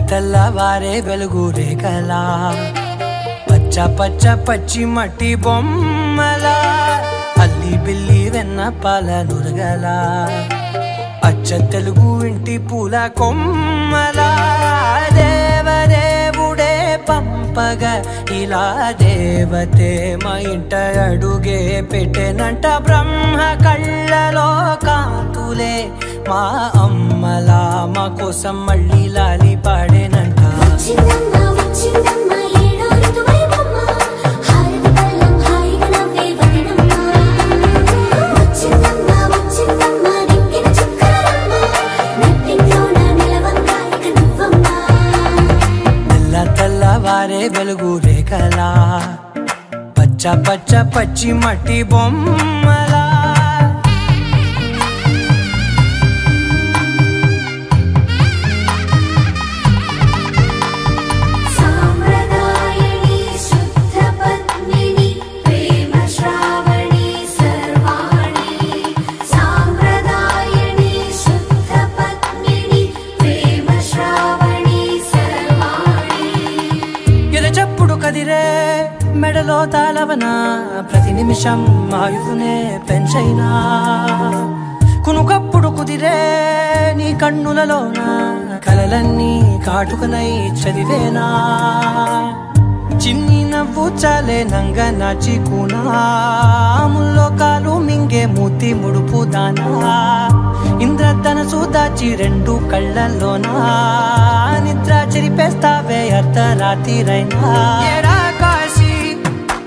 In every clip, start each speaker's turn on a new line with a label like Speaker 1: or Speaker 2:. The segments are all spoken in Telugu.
Speaker 1: తెల్లవారే వెలుగు రేఖలా పచ్చ పచ్చ పచ్చి మట్టి బొమ్మలా అల్లి బిల్లి వెన్న పాల నురగలా అచ్చ తెలుగు ఇంటి పూల కొమ్మలా దేవదేవుడే పంపగ ఇలా దేవతే మా ఇంట అడుగే పెట్టెనంట బ్రహ్మ కళ్ళలో కాంతులే మా అమ్మలా మా కోసం మళ్ళీ లాలి పాడేనంట తెల్లవారే వెలుగు రేఖలా పచ్చ పచ్చ పచ్చి మట్టి బొమ్మలా కదిరే మెడలో తాళవన ప్రతి నిమిషం ఆయుధునే పెంచైనా కునుకప్పుడు కుదిరే నీ కన్నులలోన కలలన్నీ కాటుకనై చదివేనా చిన్ని నవ్వు చాలే నంగ నాచి కూనాముల్లో కాలు మింగే మూతి ముడుపు దానా ఇంద్రధనసు దాచి రెండు కళ్ళల్లోనా నిద్ర చెరిపేస్తావే అర్ధరాత్రిరైనా ఏడా కాశీ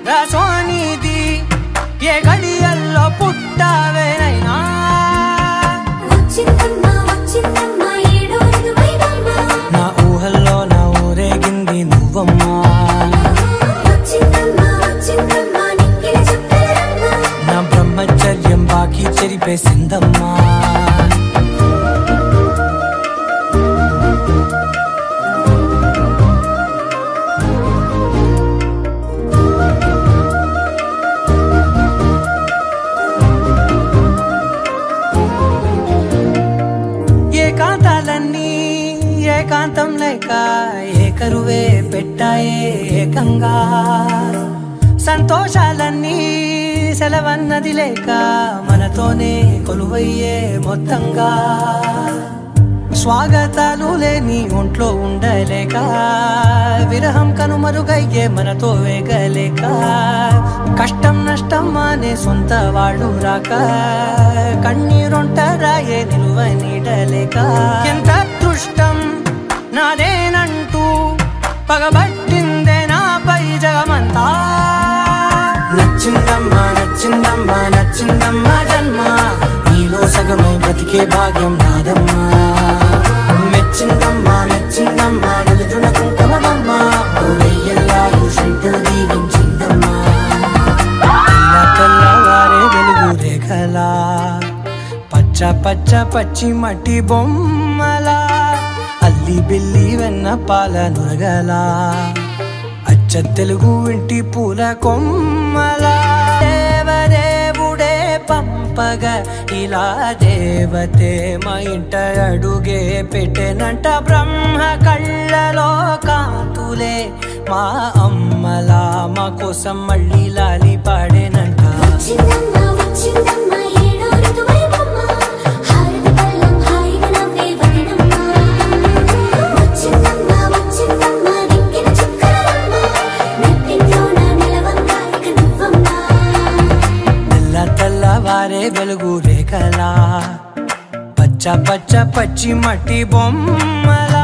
Speaker 1: రాసోనిది ఏ గడియల్లో పుట్టావేనైనా నా ఊహల్లో నా ఊరేగింది నువ్వమ్మా నా బ్రహ్మచర్యం బాకీ చెరిపేసిందమ్మా ఏకాంతాలన్నీ ఏకాంతం లేక ఏకరువే పెట్టాయే ఏకంగా సంతోషాలన్నీ సెలవన్నది లేక మనతోనే కొలువయ్యే మొత్తంగా స్వాగతాలు లేని ఒంట్లో ఉండలేక విరహం కనుమరుగయ్యే మనతో వేగలేక కష్టం నష్టం అనే సొంత వాళ్ళు రాక కన్నీరొంటరాయే నిలువ నీడలేక ఎంత అదృష్టం నాదేనంటూ పగబట్టిందే నాపై జగమంతా నచ్చిందమ్మా నచ్చిందమ్మా నచ్చిందమ్మా జన్మ నీలో సగమై బ్రతికే భాగ్యం నాదమ్మా మెచ్చిందమ్మా మెచ్చిందమ్మా నిలుదున కుంకుమమ్మా వెయ్యల్లాలు శంకరు దీవించిందమ్మా తెల్లవారే వెలుగు రేఖలా పచ్చ పచ్చ పచ్చి మట్టి బొమ్మలా అల్లి బిల్లి వెన్న పాల నురగలా అచ్చ తెలుగు ఇంటి పూల కొమ్మలా దేవదేవుడే పంపగ ఇలా దేవతే మా ఇంట అడుగే పెట్టెనంట బ్రహ్మ కళ్ళలో కాంతులే మా అమ్మలా మా కోసం మళ్ళీ లాలి పాడేనంట తెల్లవారే వెలుగు రేఖలా పచ్చ పచ్చ పచ్చి మట్టి బొమ్మలా